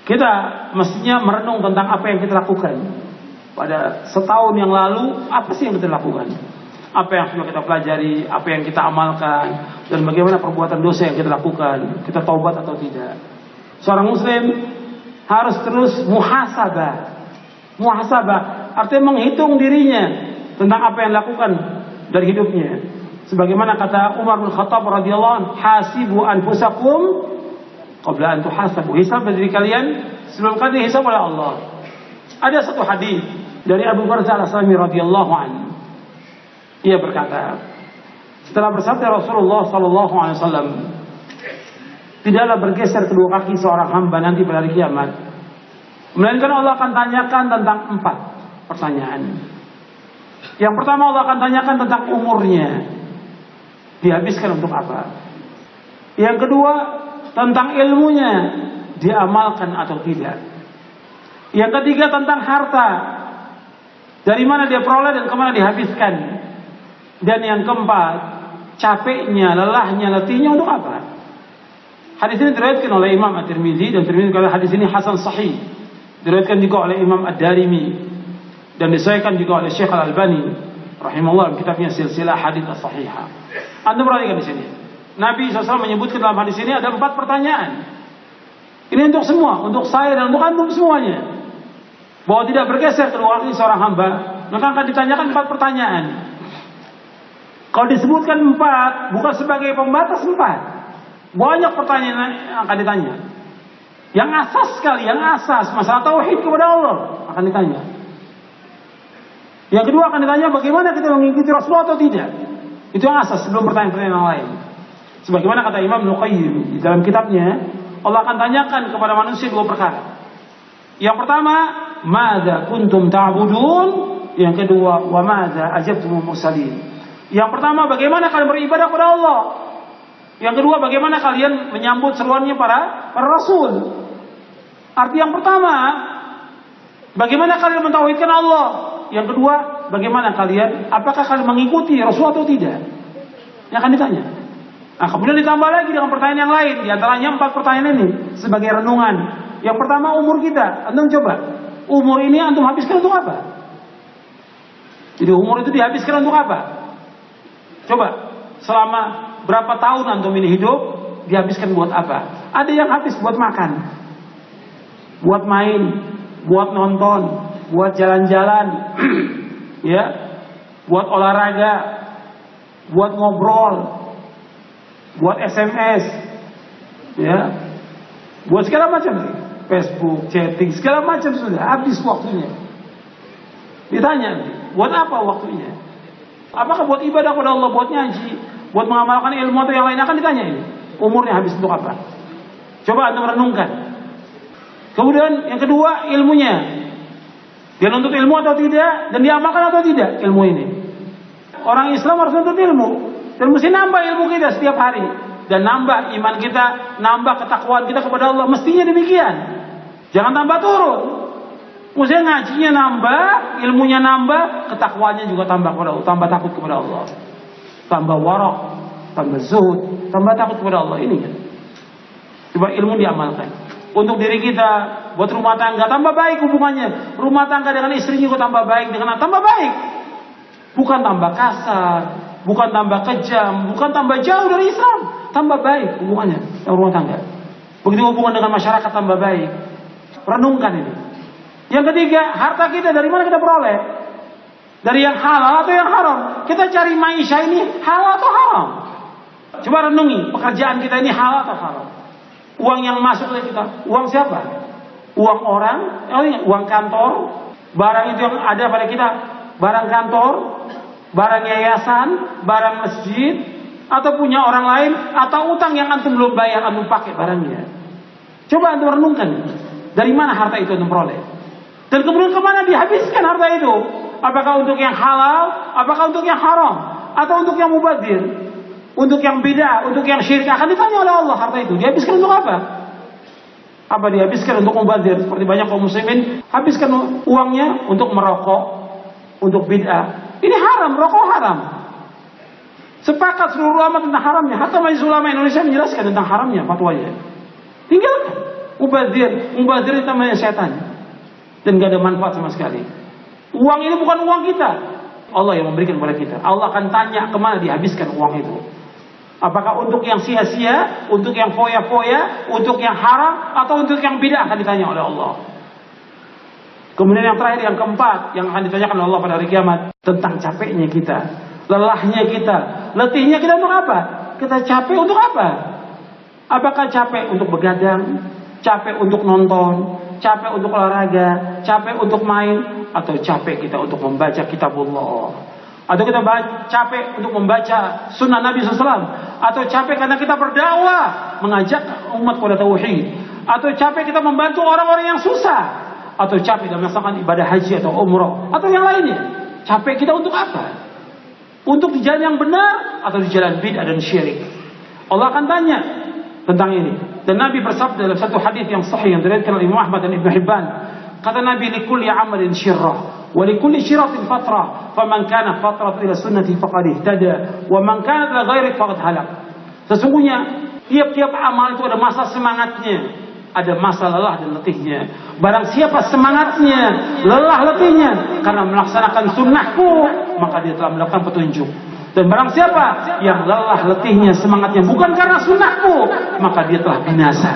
Kita mestinya merenung tentang apa yang kita lakukan. Pada setahun yang lalu, apa sih yang kita lakukan? Apa yang sudah kita pelajari, apa yang kita amalkan, dan bagaimana perbuatan dosa yang kita lakukan. Kita taubat atau tidak. Seorang muslim harus terus muhasabah. Muhasabah artinya menghitung dirinya tentang apa yang dilakukan dari hidupnya. Sebagaimana kata Umar bin Khattab radhiyallahu anhu, hasibu anfusakum qabla an tuhasabu. Hisab diri kalian sebelum kalian dihisab oleh Allah. Ada satu hadis dari Abu Barzah Al-Aslami radhiyallahu anhu. Ia berkata, setelah bersabda Rasulullah sallallahu alaihi wasallam, tidaklah bergeser kedua kaki seorang hamba nanti pada hari kiamat, melainkan Allah akan tanyakan tentang 4 pertanyaan. Yang pertama, Allah akan tanyakan tentang umurnya, dihabiskan untuk apa. Yang kedua, tentang ilmunya, diamalkan atau tidak. Yang ketiga, tentang harta, dari mana dia peroleh dan kemana dihabiskan. Dan yang keempat, capeknya, lelahnya, letihnya untuk apa. Hadis ini diriwayatkan oleh Imam At-Tirmidzi, dan Tirmidzi kalau hadis ini hasan sahih. Diriwayatkan juga oleh Imam Ad-Darimi dan disahihkan juga oleh Syekh Al-Albani rahimahullah dalam kitabnya Silsilah Hadits As-Shahihah. Anda perhatikan di sini. Nabi SAW menyebutkan dalam hadis ini ada 4 pertanyaan. Ini untuk semua, untuk saya dan untuk antum semuanya. Bahwa tidak bergeser kedua kaki seorang hamba, maka akan ditanyakan 4 pertanyaan. Kalau disebutkan 4, bukan sebagai pembatas 4. Banyak pertanyaan yang akan ditanya. Yang asas sekali, yang asas masalah tauhid kepada Allah akan ditanya. Yang kedua akan ditanya bagaimana kita mengikuti Rasulullah atau tidak. Itu yang asas sebelum pertanyaan-pertanyaan yang lain. Sebagaimana kata Imam Nuqayyim di dalam kitabnya, Allah akan tanyakan kepada manusia 2 perkara. Yang pertama, madza kuntum ta'budun? Yang kedua, wa madza ajabtumul mursalin? Yang pertama, bagaimana kalian beribadah kepada Allah? Yang kedua, bagaimana kalian menyambut seruannya para rasul? Arti yang pertama, bagaimana kalian mentauhidkan Allah? Yang kedua, bagaimana kalian, apakah kalian mengikuti Rasul atau tidak? Yang akan ditanya. Nah, kemudian ditambah lagi dengan pertanyaan yang lain. Di antaranya 4 pertanyaan ini sebagai renungan. Yang pertama, umur kita. Antum coba, umur ini antum habiskan untuk apa? Jadi umur itu dihabiskan untuk apa? Coba, selama berapa tahun antum ini hidup, dihabiskan buat apa? Ada yang habis buat makan, buat main, buat nonton, buat jalan-jalan, ya, buat olahraga, buat ngobrol, buat SMS, ya, buat segala macam, Facebook, chatting, segala macam sudah habis waktunya. Ditanya, buat apa waktunya? Apakah buat ibadah kepada Allah, buat ngaji, buat mengamalkan ilmu atau yang lain? Akan ditanya ini. Umurnya habis untuk apa? Coba antum renungkan. Kemudian yang kedua, ilmunya. Dia nuntut ilmu atau tidak, dan diamalkan atau tidak ilmu ini. Orang Islam harus nuntut ilmu, dan mesti nambah ilmu kita setiap hari, dan nambah iman kita, nambah ketakwaan kita kepada Allah. Mestinya demikian. Jangan tambah turun. Mestinya ngajinya nambah, ilmunya nambah, ketakwaannya juga tambah kepada Allah, tambah takut kepada Allah, tambah warok, tambah zuhud, tambah takut kepada Allah. Ini kan. Coba ilmu diamalkan. Untuk diri kita, buat rumah tangga, tambah baik hubungannya. Rumah tangga dengan istrinya juga tambah baik, dengan tambah baik. Bukan tambah kasar, bukan tambah kejam, bukan tambah jauh dari Islam. Tambah baik hubungannya dengan rumah tangga. Begitu hubungan dengan masyarakat tambah baik. Renungkan ini. Yang ketiga, harta kita dari mana kita peroleh? Dari yang halal atau yang haram? Kita cari maisha ini halal atau haram? Coba renungi, pekerjaan kita ini halal atau haram? Uang yang masuk ke kita, uang siapa? Uang orang, uang kantor, barang itu yang ada pada kita, barang kantor, barang yayasan, barang masjid, atau punya orang lain, atau utang yang antum belum bayar, antum pakai barangnya. Coba antum renungkan, dari mana harta itu antum peroleh? Dan kemudian kemana dihabiskan harta itu? Apakah untuk yang halal? Apakah untuk yang haram? Atau untuk yang mubadzir? Untuk yang bid'ah? Untuk yang syirik? Akan ditanya oleh Allah harta itu. Dihabiskan untuk apa? Apa dihabiskan untuk mubadzir? Seperti banyak kaum muslimin habiskan uangnya untuk merokok, untuk bid'ah. Ini haram, rokok haram. Sepakat seluruh ulama tentang haramnya. Hatta Majelis Ulama Indonesia menjelaskan tentang haramnya fatwanya. Tinggalkan. Mubazir itu namanya setan. Dan gak ada manfaat sama sekali. Uang ini bukan uang kita. Allah yang memberikan kepada kita. Allah akan tanya kemana dihabiskan uang itu. Apakah untuk yang sia-sia, untuk yang foya-foya, untuk yang haram, atau untuk yang bid'ah, akan ditanya oleh Allah. Kemudian yang terakhir, yang keempat, yang akan ditanyakan oleh Allah pada hari kiamat, tentang capeknya kita, lelahnya kita, letihnya kita untuk apa? Kita capek untuk apa? Apakah capek untuk begadang, capek untuk nonton, capek untuk olahraga, capek untuk main, atau capek kita untuk membaca kitabullah, atau kita capek untuk membaca sunnah Nabi SAW, atau capek karena kita berdakwah mengajak umat kepada tauhid, atau capek kita membantu orang-orang yang susah, atau capek dalam melaksanakan ibadah haji atau umrah atau yang lainnya. Capek kita untuk apa? Untuk di jalan yang benar atau di jalan bid'ah dan syirik? Allah akan tanya tentang ini. Dan Nabi bersabda dalam satu hadis yang sahih yang diriwayatkan oleh Imam Ahmad dan Ibnu Hibban, kata Nabi, likulli amalin syirrah wa likulli syirratin fatrah, faman kana fatratu ila sunnati faqad ihtada wa man kana ila ghairi faqad halak. Sesungguhnya tiap-tiap amal itu ada masa semangatnya, ada masa lelah dan letihnya. Barang siapa semangatnya, lelah letihnya karena melaksanakan sunnahku, maka dia telah mendapatkan petunjuk. Dan barang siapa yang lelah letihnya semangatnya bukan karena sunnahku, maka dia telah binasa.